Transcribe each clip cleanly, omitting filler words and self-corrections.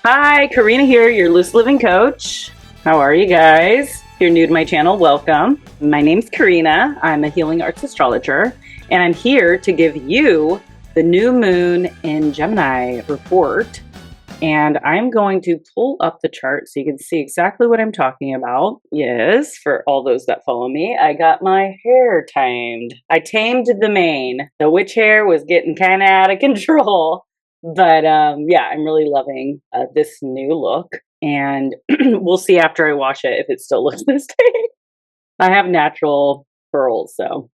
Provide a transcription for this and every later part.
Hi, Karina here, your Lucid Living Coach. How are you guys? If you're new to my channel, welcome. My name's Karina. I'm a healing arts astrologer, and I'm here to give you the new moon in Gemini report. And I'm going to pull up the chart so you can see exactly what I'm talking about. Yes, for all those that follow me, I got my hair tamed. I tamed the mane. The witch hair was getting kind of out of control. But yeah, I'm really loving this new look. And we'll see after I wash it if it still looks this way. I have natural curls, so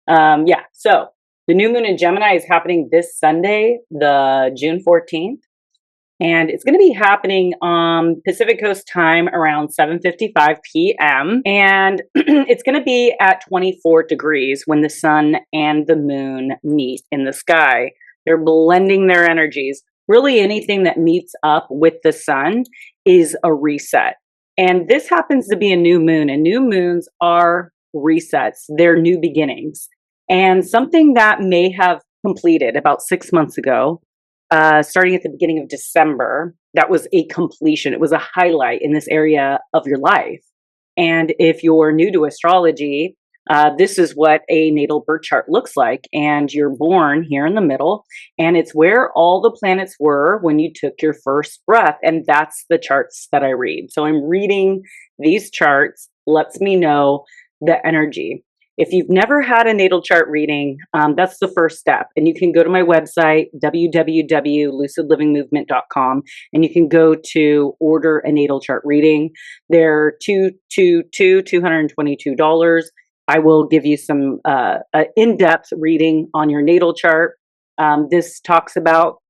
yeah. So the new moon in Gemini is happening this Sunday, the June 14th. And it's going to be happening on Pacific Coast time around 7:55 p.m. And it's going to be at 24 degrees when the sun and the moon meet in the sky. They're blending their energies. Really, anything that meets up with the sun is a reset. And this happens to be a new moon, and new moons are resets. They're new beginnings. And something that may have completed about 6 months ago, starting at the beginning of December, that was a completion. It was a highlight in this area of your life. And if you're new to astrology, this is what a natal birth chart looks like. And you're born here in the middle, and it's where all the planets were when you took your first breath. And that's the charts that I read. So I'm reading these charts, lets me know the energy. If you've never had a natal chart reading, that's the first step. And you can go to my website, www.lucidlivingmovement.com, and you can go to order a natal chart reading. They're $222. I will give you some in-depth reading on your natal chart. This talks about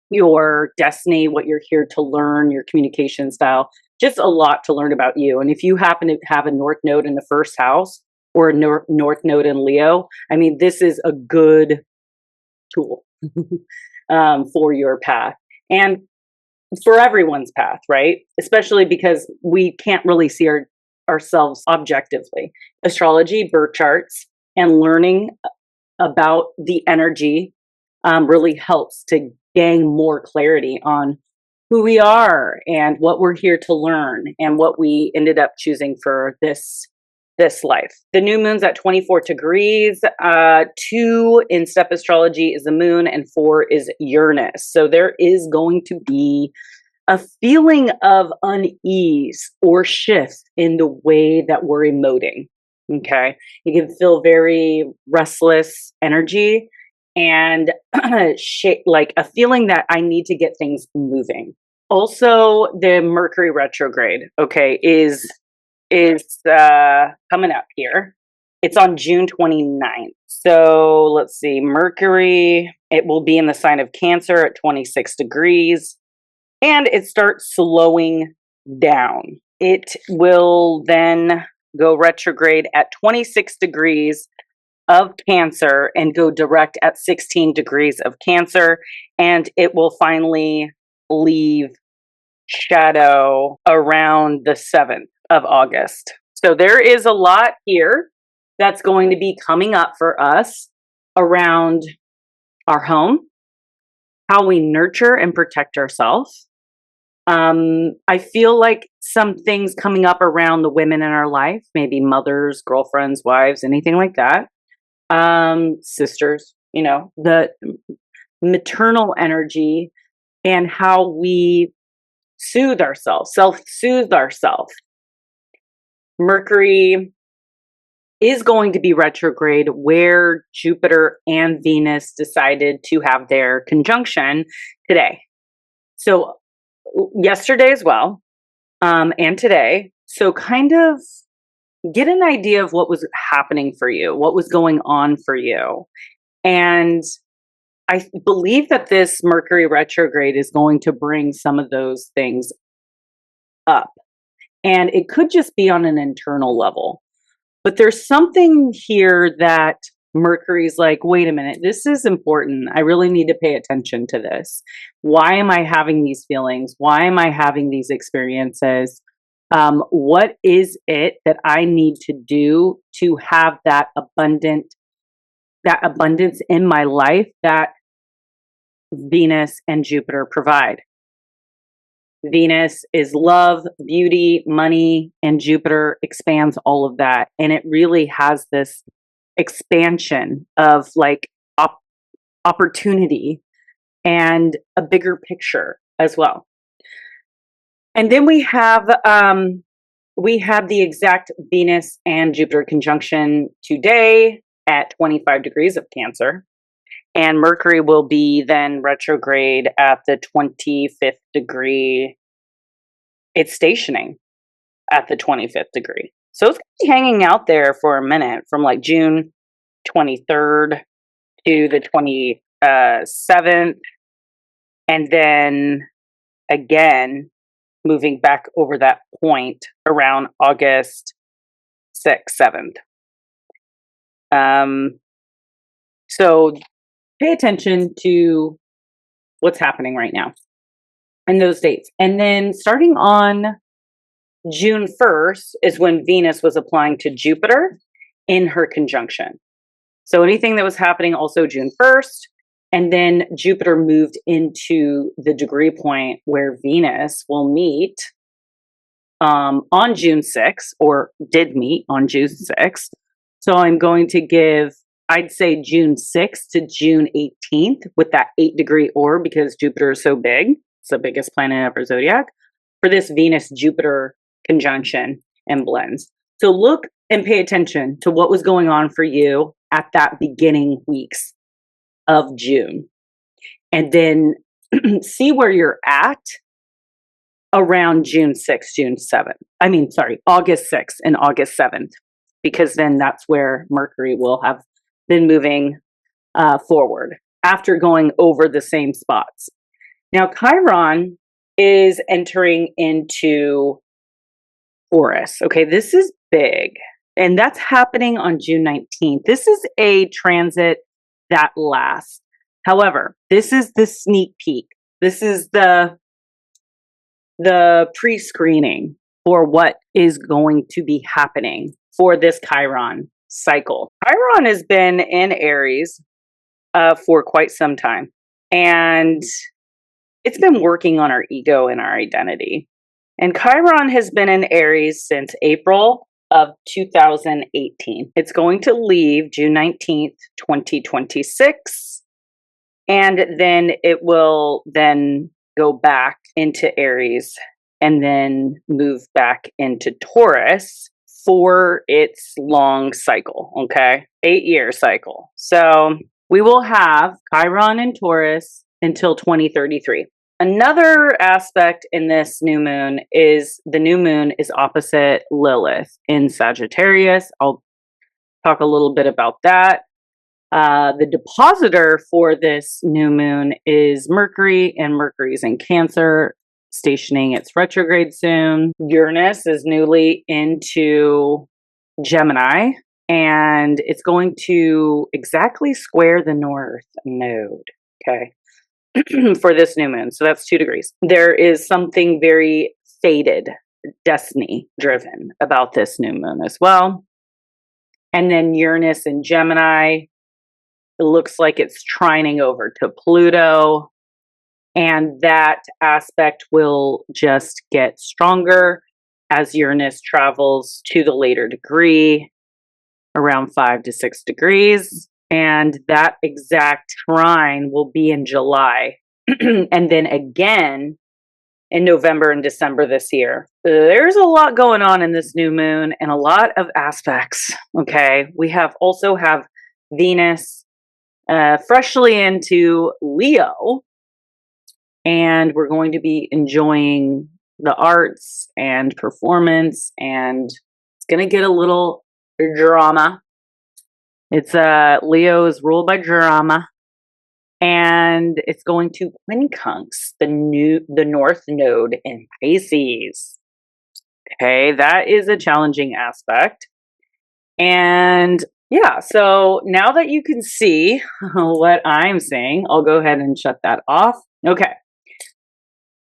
your destiny, what you're here to learn, your communication style, just a lot to learn about you. And if you happen to have a North Node in the first house, or a North Node in Leo, I mean, this is a good tool for your path and for everyone's path, right? Especially because we can't really see ourselves objectively. Astrology, birth charts, and learning about the energy really helps to gain more clarity on who we are and what we're here to learn and what we ended up choosing for this life. The new moon's at 24 degrees. 2 in step astrology is the moon, and 4 is Uranus. So there is going to be a feeling of unease or shift in the way that we're emoting. Okay. You can feel very restless energy and like a feeling that I need to get things moving. Also, the Mercury retrograde, okay, is coming up here. It's on June 29th. So let's see, Mercury, it will be in the sign of Cancer at 26 degrees, and it starts slowing down. It will then go retrograde at 26 degrees of Cancer and go direct at 16 degrees of Cancer, and it will finally leave shadow around the 7th of August. So there is a lot here that's going to be coming up for us around our home, how we nurture and protect ourselves. I feel like some things coming up around the women in our life, maybe mothers, girlfriends, wives, anything like that. Sisters, you know, the maternal energy and how we soothe ourselves, self-soothe ourselves. Mercury is going to be retrograde where Jupiter and Venus decided to have their conjunction today. So yesterday as well, and today. So kind of get an idea of what was happening for you, what was going on for you. And I believe that this Mercury retrograde is going to bring some of those things up. And it could just be on an internal level. But there's something here that Mercury's like, wait a minute, this is important. I really need to pay attention to this. Why am I having these feelings? Why am I having these experiences? What is it that I need to do to have that abundance in my life that Venus and Jupiter provide? Venus is love, beauty, money, and Jupiter expands all of that. And it really has this expansion of like opportunity and a bigger picture as well. And then we have the exact Venus and Jupiter conjunction today at 25 degrees of Cancer. And Mercury will be then retrograde at the 25th degree. It's stationing at the 25th degree. So it's going to be hanging out there for a minute from like June 23rd to the 27th. And then again, moving back over that point around August 6th, 7th. So pay attention to what's happening right now in those dates. And then starting on June 1st is when Venus was applying to Jupiter in her conjunction. So anything that was happening also June 1st, and then Jupiter moved into the degree point where Venus will meet on June 6th, or did meet on June 6th. So I'm going to give, I'd say June 6th to June 18th with that 8-degree orb, because Jupiter is so big. It's the biggest planet in our zodiac, for this Venus-Jupiter conjunction and blends. So look and pay attention to what was going on for you at that beginning weeks of June. And then see where you're at around June 6th, June 7th. August 6th and August 7th, because then that's where Mercury will have been moving forward after going over the same spots. Now, Chiron is entering into Taurus. Okay, this is big. And that's happening on June 19th. This is a transit that lasts. However, this is the sneak peek. This is the pre-screening for what is going to be happening for this Chiron cycle. Chiron has been in Aries for quite some time. And it's been working on our ego and our identity. And Chiron has been in Aries since April of 2018. It's going to leave June 19th, 2026. And then it will then go back into Aries and then move back into Taurus for its long cycle, okay? 8-year cycle. So we will have Chiron in Taurus until 2033. Another aspect in this new moon is the new moon is opposite Lilith in Sagittarius. I'll talk a little bit about that. The depositor for this new moon is Mercury, and Mercury's in Cancer, stationing its retrograde soon. Uranus is newly into Gemini, and it's going to exactly square the North Node, okay? For this new moon. So that's 2 degrees. There is something very fated, destiny driven about this new moon as well. And then Uranus in Gemini, it looks like it's trining over to Pluto. And that aspect will just get stronger as Uranus travels to the later degree, around 5 to 6 degrees. And that exact trine will be in July. And then again in November and December this year. There's a lot going on in this new moon and a lot of aspects. Okay. We also have Venus freshly into Leo. And we're going to be enjoying the arts and performance. And it's going to get a little drama. It's Leo is ruled by drama, and it's going to quincunx the North Node in Pisces. Okay, that is a challenging aspect. And yeah, so now that you can see what I'm saying, I'll go ahead and shut that off. Okay.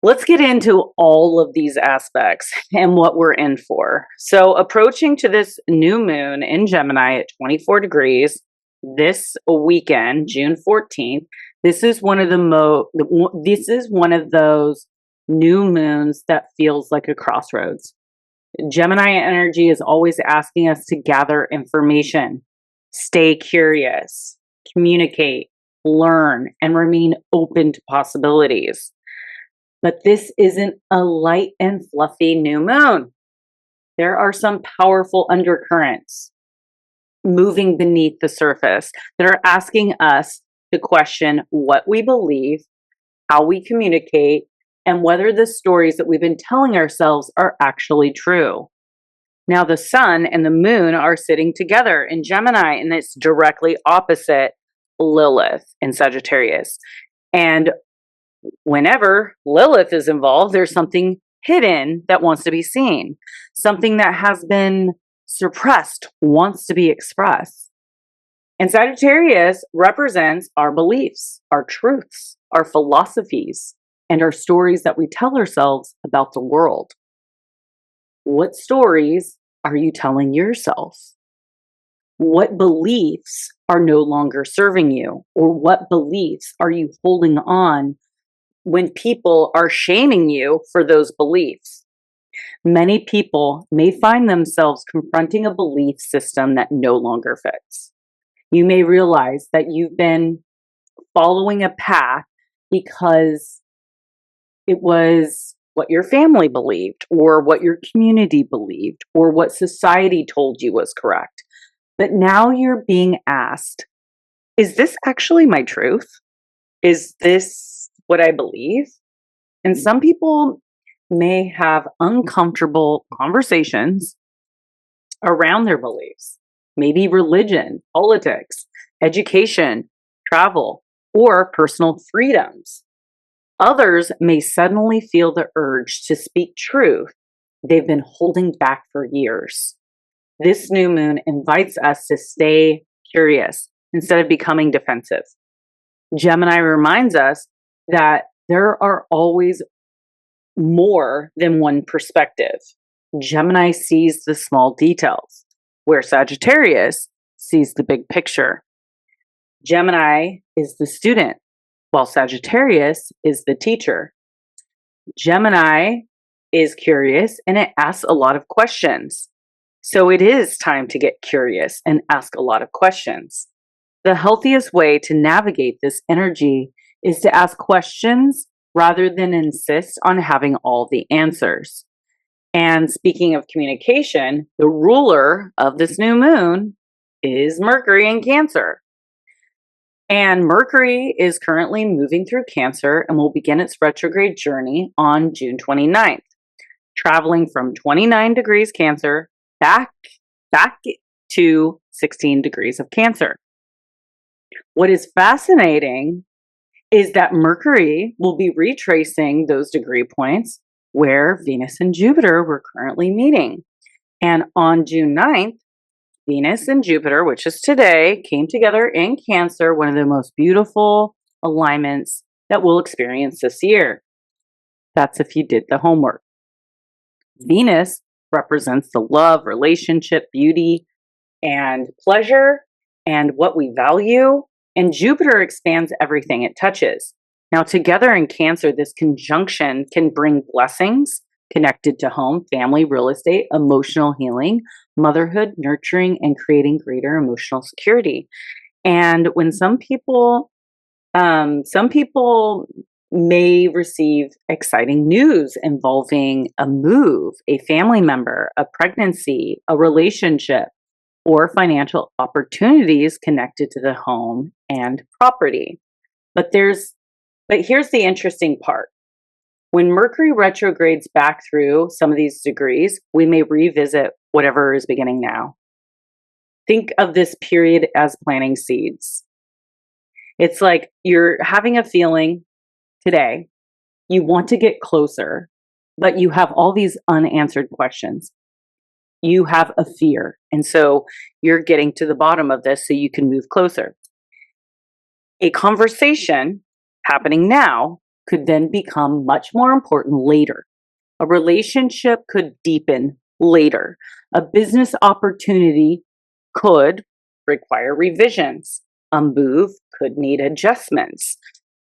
Let's get into all of these aspects and what we're in for. So approaching to this new moon in Gemini at 24 degrees this weekend, June 14th, this is one of those new moons that feels like a crossroads. Gemini energy is always asking us to gather information, stay curious, communicate, learn, and remain open to possibilities. But this isn't a light and fluffy new moon. There are some powerful undercurrents moving beneath the surface that are asking us to question what we believe, how we communicate, and whether the stories that we've been telling ourselves are actually true. Now, the sun and the moon are sitting together in Gemini, and it's directly opposite Lilith in Sagittarius. And whenever Lilith is involved, there's something hidden that wants to be seen, something that has been suppressed wants to be expressed. And Sagittarius represents our beliefs, our truths, our philosophies, and our stories that we tell ourselves about the world. What stories are you telling yourself? What beliefs are no longer serving you? Or what beliefs are you holding on when people are shaming you for those beliefs? Many people may find themselves confronting a belief system that no longer fits. You may realize that you've been following a path because it was what your family believed, or what your community believed, or what society told you was correct. But now you're being asked, is this actually my truth? Is this what I believe? And some people may have uncomfortable conversations around their beliefs, maybe religion, politics, education, travel, or personal freedoms. Others may suddenly feel the urge to speak truth they've been holding back for years. This new moon invites us to stay curious instead of becoming defensive. Gemini reminds us that there are always more than one perspective. Gemini sees the small details, where Sagittarius sees the big picture. Gemini is the student, while Sagittarius is the teacher. Gemini is curious and it asks a lot of questions. So it is time to get curious and ask a lot of questions. The healthiest way to navigate this energy is to ask questions rather than insist on having all the answers. And speaking of communication, the ruler of this new moon is Mercury in Cancer. And Mercury is currently moving through Cancer and will begin its retrograde journey on June 29th, traveling from 29 degrees Cancer back to 16 degrees of Cancer. What is fascinating is that Mercury will be retracing those degree points where Venus and Jupiter were currently meeting. And on June 9th, Venus and Jupiter, which is today, came together in Cancer, one of the most beautiful alignments that we'll experience this year. That's if you did the homework. Venus represents the love, relationship, beauty, and pleasure, and what we value. And Jupiter expands everything it touches. Now, together in Cancer, this conjunction can bring blessings connected to home, family, real estate, emotional healing, motherhood, nurturing, and creating greater emotional security. And when some people may receive exciting news involving a move, a family member, a pregnancy, a relationship, or financial opportunities connected to the home and property. But here's the interesting part. When Mercury retrogrades back through some of these degrees, we may revisit whatever is beginning now. Think of this period as planting seeds. It's like you're having a feeling today, you want to get closer, but you have all these unanswered questions. You have a fear, and so you're getting to the bottom of this so you can move closer. A conversation happening now could then become much more important later. A relationship could deepen later. A business opportunity could require revisions. A move could need adjustments.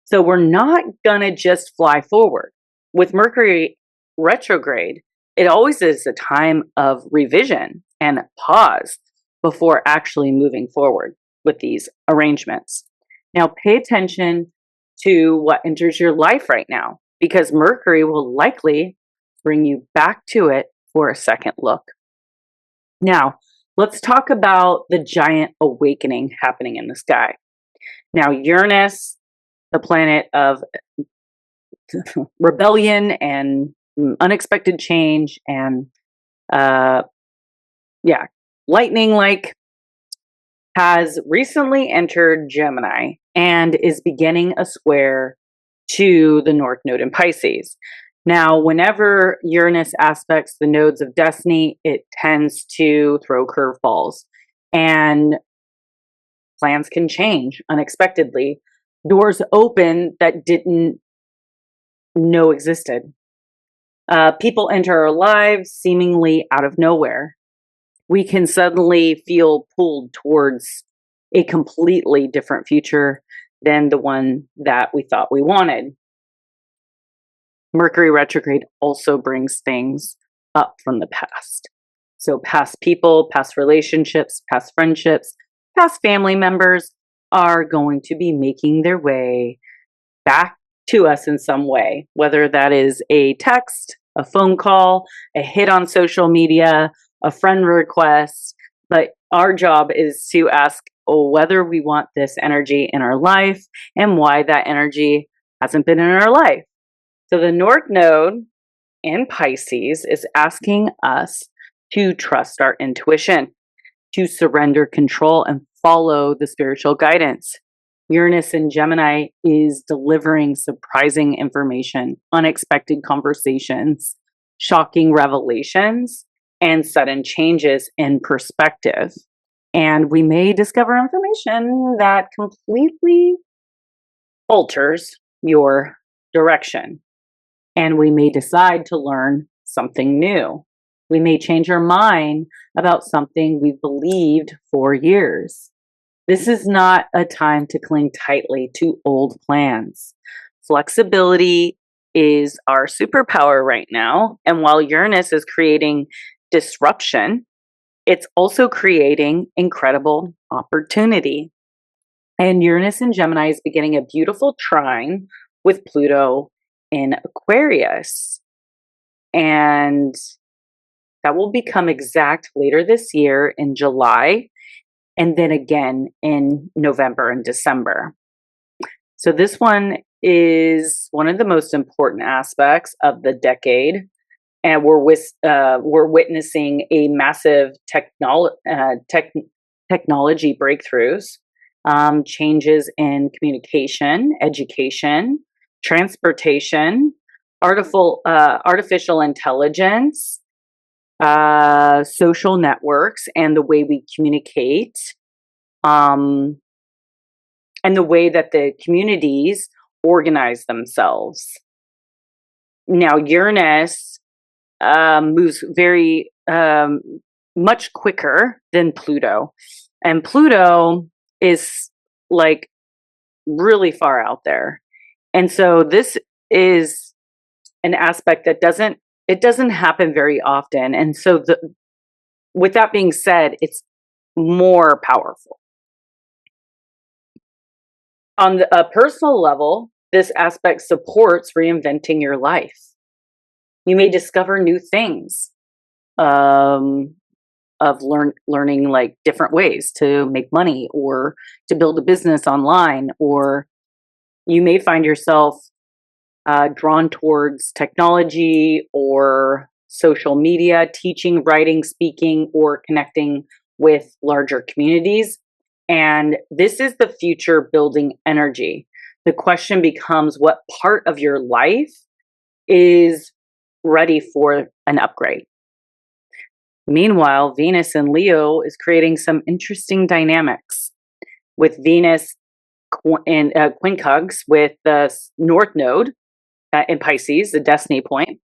So we're not going to just fly forward. with Mercury retrograde, it always is a time of revision and pause before actually moving forward with these arrangements. Now, pay attention to what enters your life right now, because Mercury will likely bring you back to it for a second look. Now, let's talk about the giant awakening happening in the sky. Now, Uranus, the planet of rebellion and unexpected change and lightning like, has recently entered Gemini and is beginning a square to the North Node in Pisces. Now, whenever Uranus aspects the nodes of destiny, it tends to throw curveballs, and plans can change unexpectedly. Doors open that didn't know existed. People enter our lives seemingly out of nowhere. We can suddenly feel pulled towards a completely different future than the one that we thought we wanted. Mercury retrograde also brings things up from the past. So past people, past relationships, past friendships, past family members are going to be making their way back to us in some way, whether that is a text, a phone call, a hit on social media, a friend request. But our job is to ask whether we want this energy in our life and why that energy hasn't been in our life. So the North Node in Pisces is asking us to trust our intuition, to surrender control and follow the spiritual guidance. Uranus in Gemini is delivering surprising information, unexpected conversations, shocking revelations, and sudden changes in perspective. And we may discover information that completely alters your direction. And we may decide to learn something new. We may change our mind about something we've believed for years. This is not a time to cling tightly to old plans. Flexibility is our superpower right now. And while Uranus is creating disruption, it's also creating incredible opportunity. And Uranus in Gemini is beginning a beautiful trine with Pluto in Aquarius. And that will become exact later this year in July, and then again in November and December. So this one is one of the most important aspects of the decade. And we're witnessing a massive technology breakthroughs, changes in communication, education, transportation, artificial intelligence, social networks, and the way we communicate, and the way that the communities organize themselves. Now, Uranus moves very much quicker than Pluto, and Pluto is like really far out there. And so this is an aspect that doesn't happen very often. And so with that being said, it's more powerful. On a personal level, this aspect supports reinventing your life. You may discover new things of learning like different ways to make money or to build a business online, or you may find yourself drawn towards technology or social media, teaching, writing, speaking, or connecting with larger communities. And this is the future building energy. The question becomes, what part of your life is ready for an upgrade? Meanwhile, Venus in Leo is creating some interesting dynamics, with Venus in quincunx with the North Node in Pisces, the destiny point,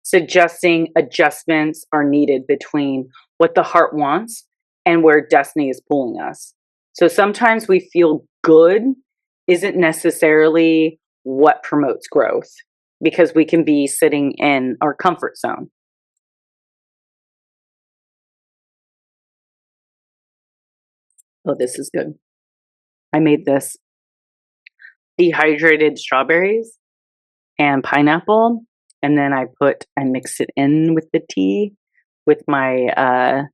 suggesting adjustments are needed between what the heart wants and where destiny is pulling us. So sometimes we feel good isn't necessarily what promotes growth. because we can be sitting in our comfort zone. Oh, this is good. I made this dehydrated strawberries and pineapple, and then I mixed it in with the tea with my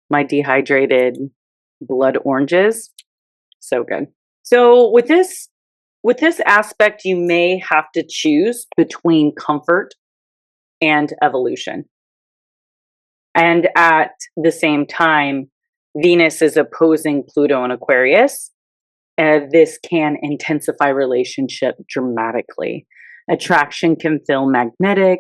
my dehydrated blood oranges. So good. So with this aspect, you may have to choose between comfort and evolution. And at the same time, Venus is opposing Pluto in Aquarius. This can intensify relationship dramatically. Attraction can feel magnetic.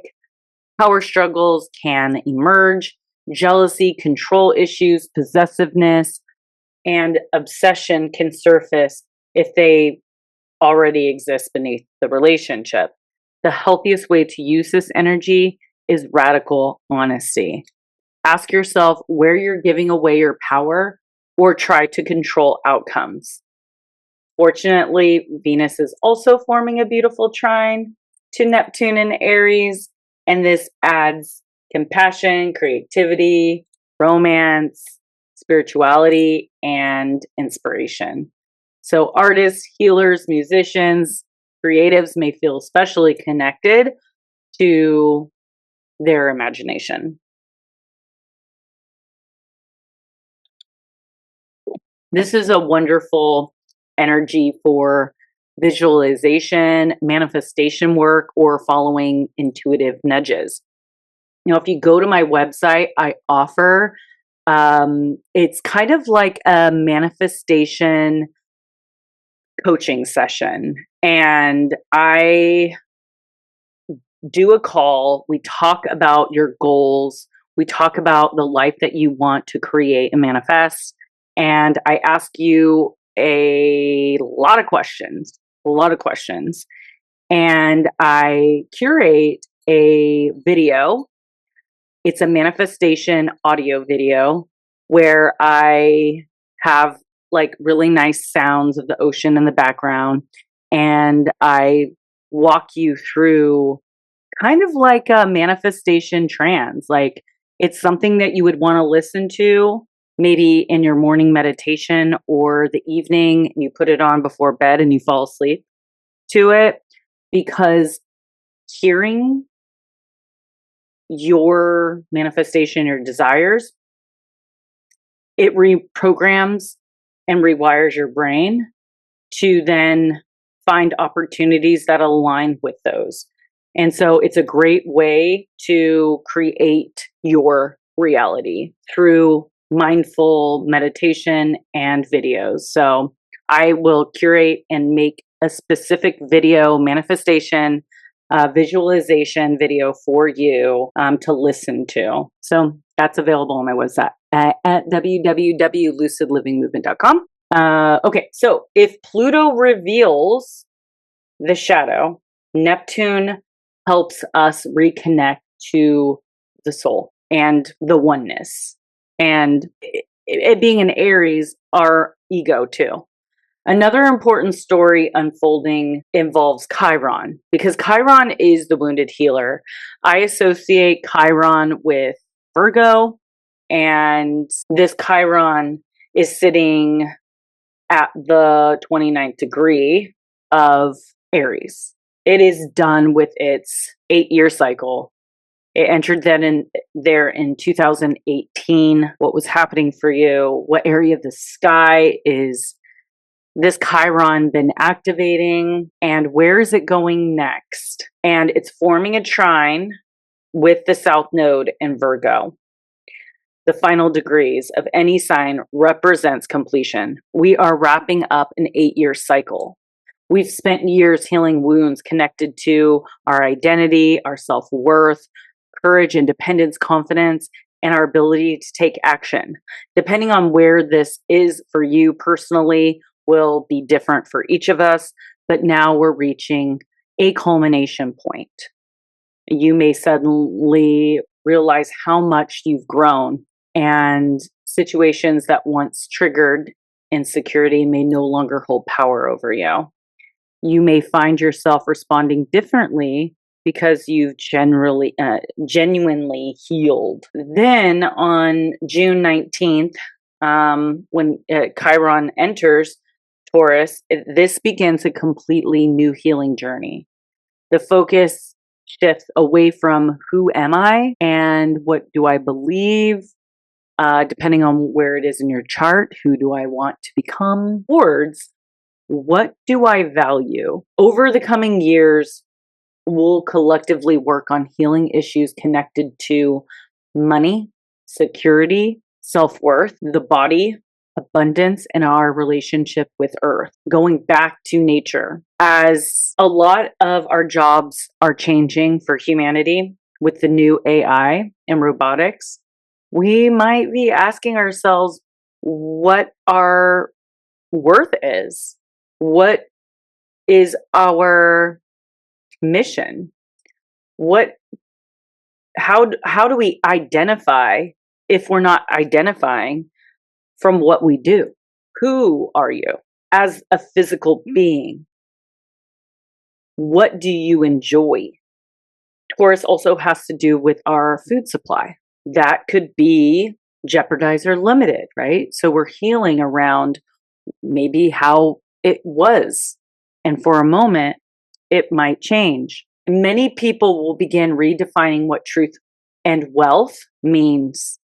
Power struggles can emerge. Jealousy, control issues, possessiveness, and obsession can surface if they already exist beneath the relationship. The healthiest way to use this energy is radical honesty. Ask yourself where you're giving away your power or try to control outcomes. Fortunately, Venus is also forming a beautiful trine to Neptune in Aries, and this adds compassion, creativity, romance, spirituality, and inspiration. So artists, healers, musicians, creatives may feel especially connected to their imagination. This is a wonderful energy for visualization, manifestation work, or following intuitive nudges. You know, if you go to my website, I offer, it's kind of like a manifestation coaching session. And I do a call. We talk about your goals. We talk about the life that you want to create and manifest. And I ask you a lot of questions. And I curate a video. It's a manifestation audio video where I have like really nice sounds of the ocean in the background. And I walk you through kind of like a manifestation trance. Like it's something that you would want to listen to maybe in your morning meditation or the evening. You put it on before bed and you fall asleep to it, because hearing your manifestation, your desires, it reprograms and rewires your brain to then find opportunities that align with those. And so it's a great way to create your reality through mindful meditation and videos. So I will curate and make a specific video manifestation visualization video for you to listen to. So that's available on my website at www.lucidlivingmovement.com. Okay, so if Pluto reveals the shadow, Neptune helps us reconnect to the soul and the oneness. And it being an Aries, our ego too. Another important story unfolding involves Chiron, because Chiron is the wounded healer. I associate Chiron with Virgo, and this Chiron is sitting at the 29th degree of Aries. It is done with its 8-year cycle. It entered there in 2018. What was happening for you? What area of the sky is this Chiron been activating, and where is it going next? And it's forming a trine with the South Node in Virgo. The final degrees of any sign represents completion. We are wrapping up an 8-year cycle. We've spent years healing wounds connected to our identity, our self-worth, courage, independence, confidence, and our ability to take action. Depending on where this is for you personally, will be different for each of us, but now we're reaching a culmination point. You may suddenly realize how much you've grown, and situations that once triggered insecurity may no longer hold power over you. You may find yourself responding differently because you've genuinely healed. Then on June 19th, when Chiron enters Taurus, this begins a completely new healing journey. The focus shifts away from who am I and what do I believe, depending on where it is in your chart, who do I want to become, towards what do I value. Over the coming years, we'll collectively work on healing issues connected to money, security, self-worth, the body, abundance, and our relationship with Earth, going back to nature. As a lot of our jobs are changing for humanity with the new AI and robotics, we might be asking ourselves what our worth is. What is our mission? How do we identify if we're not identifying from what we do? Who are you as a physical being? What do you enjoy? Taurus also has to do with our food supply. That could be jeopardized or limited, right? So we're healing around maybe how it was. And for a moment, it might change. Many people will begin redefining what truth and wealth means.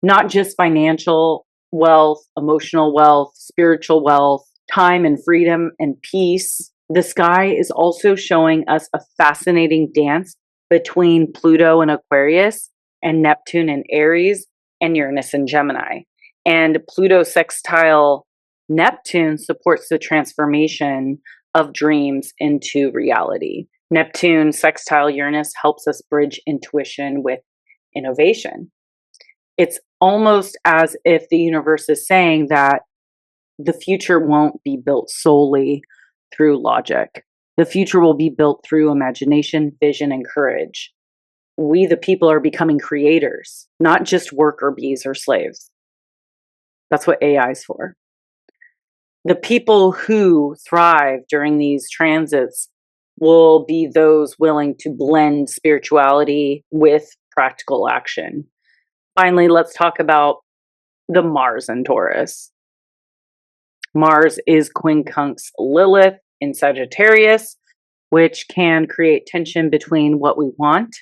Not just financial wealth, emotional wealth, spiritual wealth, time and freedom and peace. The sky is also showing us a fascinating dance between Pluto and Aquarius and Neptune and Aries and Uranus and Gemini. And Pluto sextile Neptune supports the transformation of dreams into reality. Neptune sextile Uranus helps us bridge intuition with innovation. It's almost as if the universe is saying that the future won't be built solely through logic. The future will be built through imagination, vision, and courage. We, the people, are becoming creators, not just worker bees or slaves. That's what AI is for. The people who thrive during these transits will be those willing to blend spirituality with practical action. Finally, let's talk about the Mars in Taurus. Mars is quincunx Lilith in Sagittarius, which can create tension between what we want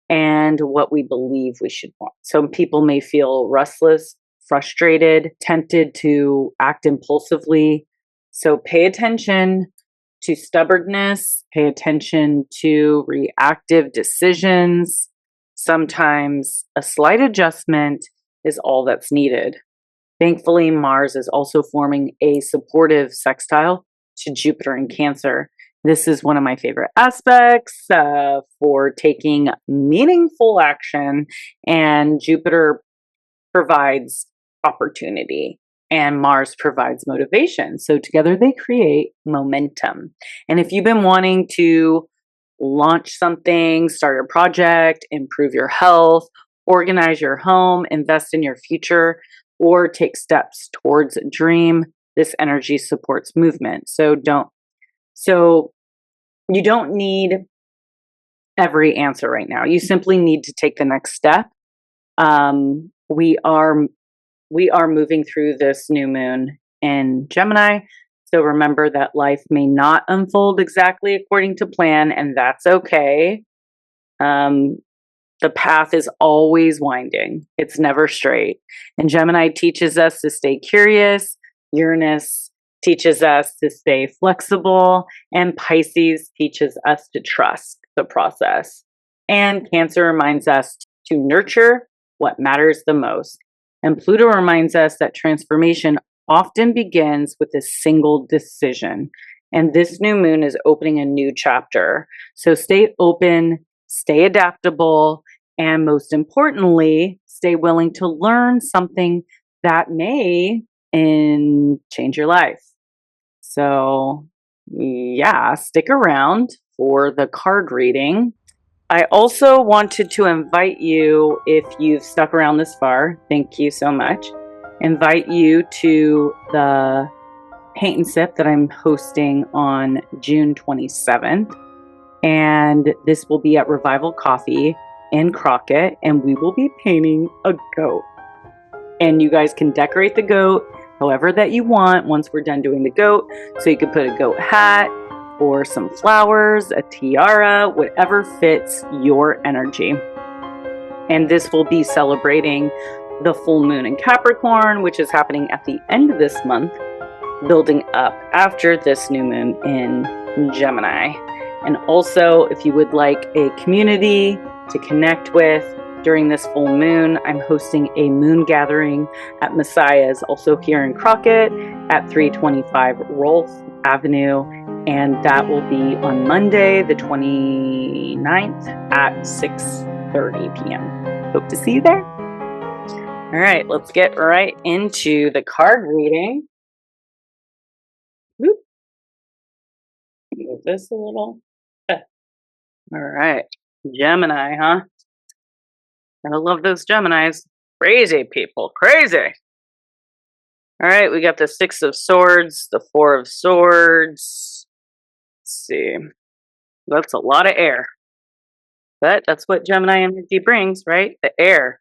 and what we believe we should want. Some people may feel restless, frustrated, tempted to act impulsively. So pay attention to stubbornness, pay attention to reactive decisions. Sometimes a slight adjustment is all that's needed. Thankfully, Mars is also forming a supportive sextile to Jupiter in Cancer. This is one of my favorite aspects for taking meaningful action, and Jupiter provides opportunity and Mars provides motivation. So together they create momentum. And if you've been wanting to launch something, start a project, improve your health, organize your home, invest in your future, or take steps towards a dream, this energy supports movement. So you don't need every answer right now. You simply need to take the next step. We are moving through this new moon in Gemini. So remember that life may not unfold exactly according to plan, and that's okay. The path is always winding. It's never straight. And Gemini teaches us to stay curious. Uranus teaches us to stay flexible. And Pisces teaches us to trust the process. And Cancer reminds us to nurture what matters the most. And Pluto reminds us that transformation often begins with a single decision. And this new moon is opening a new chapter. So stay open, stay adaptable, and most importantly, stay willing to learn something that may change your life. So yeah, stick around for the card reading. I also wanted to invite you, if you've stuck around this far, thank you so much, invite you to the Paint and Sip that I'm hosting on June 27th. And this will be at Revival Coffee in Crockett, and we will be painting a goat. And you guys can decorate the goat however that you want once we're done doing the goat. So you could put a goat hat or some flowers, a tiara, whatever fits your energy. And this will be celebrating the full moon in Capricorn, which is happening at the end of this month, building up after this new moon in Gemini. And also, if you would like a community to connect with during this full moon, I'm hosting a moon gathering at Messiah's, also here in Crockett at 325 Rolfe Avenue. And that will be on Monday, the 29th at 6:30 p.m. Hope to see you there. All right, let's get right into the card reading. Whoop. Move this a little. All right, Gemini, huh? I love those Geminis. Crazy people, crazy. All right, we got the Six of Swords, the Four of Swords. Let's see. That's a lot of air. But that's what Gemini energy brings, right? The air.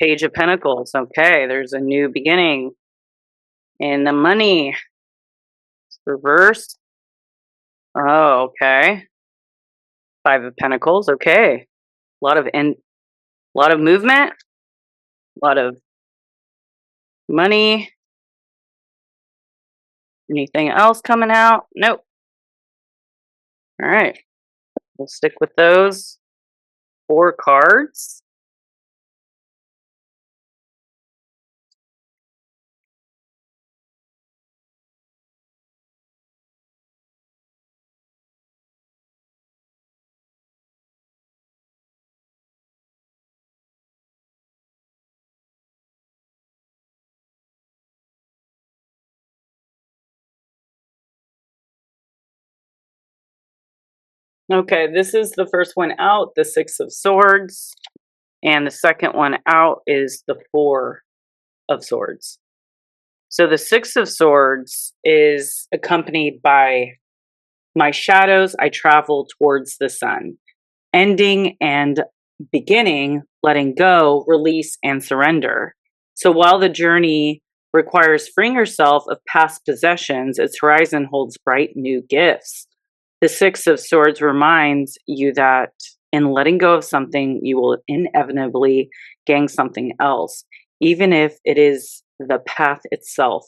Page of Pentacles. Okay, there's a new beginning. And the money. It's reversed. Oh, okay. Five of Pentacles. Okay. A lot of movement. A lot of money. Anything else coming out? Nope. All right. We'll stick with those 4 cards. Okay, this is the first one out, the Six of Swords. And the second one out is the Four of Swords. So the Six of Swords is accompanied by my shadows. I travel towards the sun, ending and beginning, letting go, release, and surrender. So while the journey requires freeing yourself of past possessions, its horizon holds bright new gifts. The Six of Swords reminds you that in letting go of something, you will inevitably gain something else, even if it is the path itself.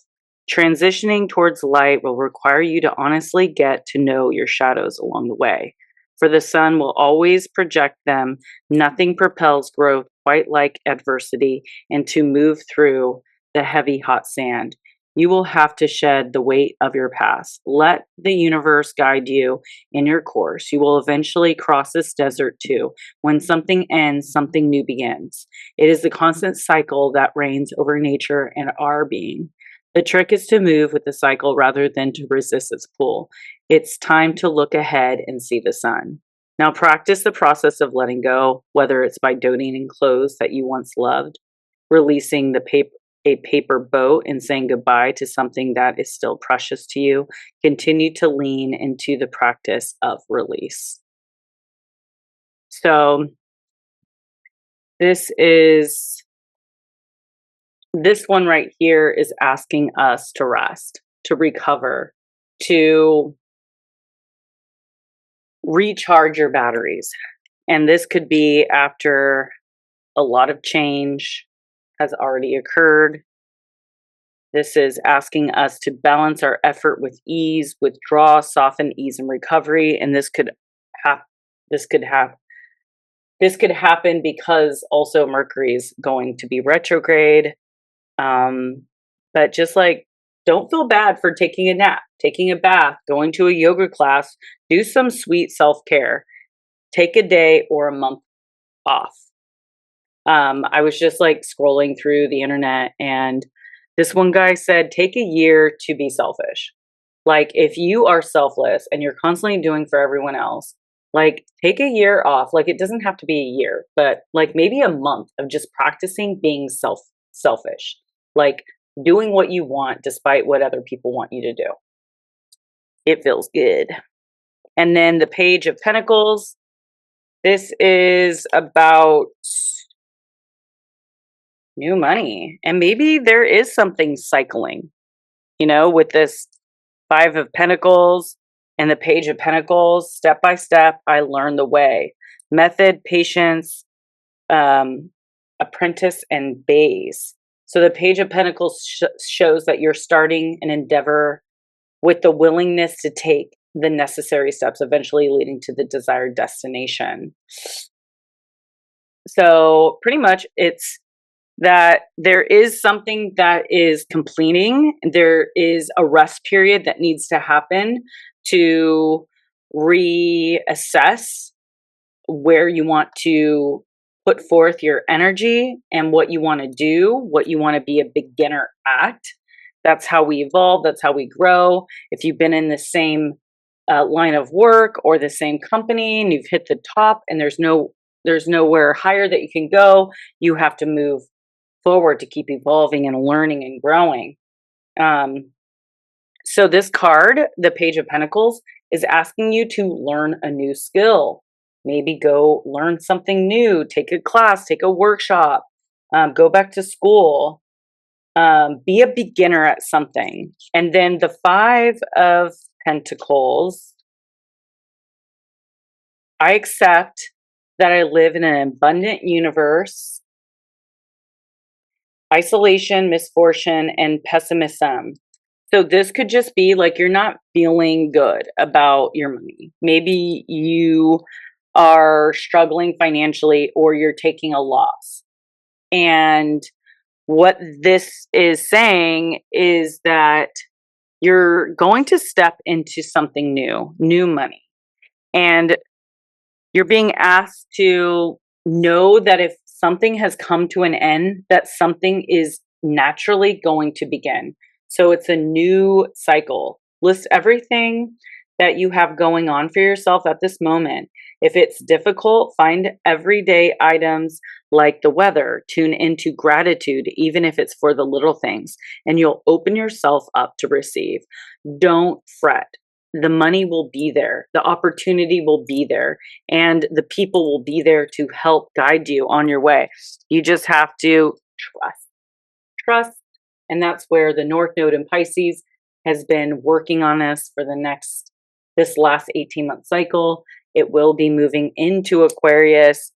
Transitioning towards light will require you to honestly get to know your shadows along the way. For the sun will always project them. Nothing propels growth quite like adversity, and to move through the heavy, hot sand, you will have to shed the weight of your past. Let the universe guide you in your course. You will eventually cross this desert too. When something ends, something new begins. It is the constant cycle that reigns over nature and our being. The trick is to move with the cycle rather than to resist its pull. It's time to look ahead and see the sun. Now practice the process of letting go, whether it's by donating clothes that you once loved, releasing a paper boat and saying goodbye to something that is still precious to you. Continue to lean into the practice of release. So this one right here is asking us to rest, to recover, to recharge your batteries. And this could be after a lot of change has already occurred. This is asking us to balance our effort with ease, withdraw, soften, ease, and recovery. And this could happen because also Mercury is going to be retrograde. But just like, don't feel bad for taking a nap, taking a bath, going to a yoga class, do some sweet self-care. Take a day or a month off. I was just like scrolling through the internet, and this one guy said, take a year to be selfish. Like, if you are selfless and you're constantly doing for everyone else, like, take a year off. Like, it doesn't have to be a year, but like maybe a month of just practicing being selfish, like doing what you want despite what other people want you to do. It feels good. And then the Page of Pentacles. This is about new money. And maybe there is something cycling, you know, with this Five of Pentacles and the Page of Pentacles. Step by step, I learned the way. Method, patience, apprentice, and bays. So the Page of Pentacles shows that you're starting an endeavor with the willingness to take the necessary steps, eventually leading to the desired destination. So pretty much it's that there is something that is completing. There is a rest period that needs to happen to reassess where you want to put forth your energy and what you want to do, what you want to be a beginner at. That's how we evolve. That's how we grow. If you've been in the same line of work or the same company and you've hit the top and there's nowhere higher that you can go, you have to move forward to keep evolving and learning and growing. So this card, the Page of Pentacles, is asking you to learn a new skill. Maybe go learn something new, take a class, take a workshop, go back to school, be a beginner at something. And then the Five of Pentacles, I accept that I live in an abundant universe. Isolation, misfortune, and pessimism. So this could just be like you're not feeling good about your money. Maybe you are struggling financially or you're taking a loss. And what this is saying is that you're going to step into something new money. And you're being asked to know that if something has come to an end, that something is naturally going to begin. So it's a new cycle. List everything that you have going on for yourself at this moment. If it's difficult, find everyday items like the weather. Tune into gratitude, even if it's for the little things, and you'll open yourself up to receive. Don't fret. The money will be there. The opportunity will be there. And the people will be there to help guide you on your way. You just have to trust. And that's where the North Node in Pisces has been working on us for this last 18-month cycle. It will be moving into Aquarius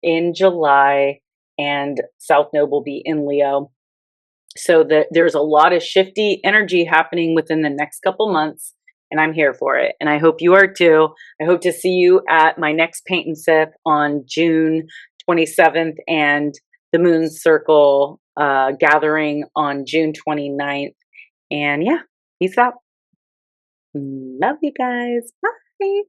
in July, and South Node will be in Leo. So there's a lot of shifty energy happening within the next couple months, and I'm here for it. And I hope you are too. I hope to see you at my next Paint and Sip on June 27th and the Moon Circle gathering on June 29th. And yeah, peace out. Love you guys. Bye.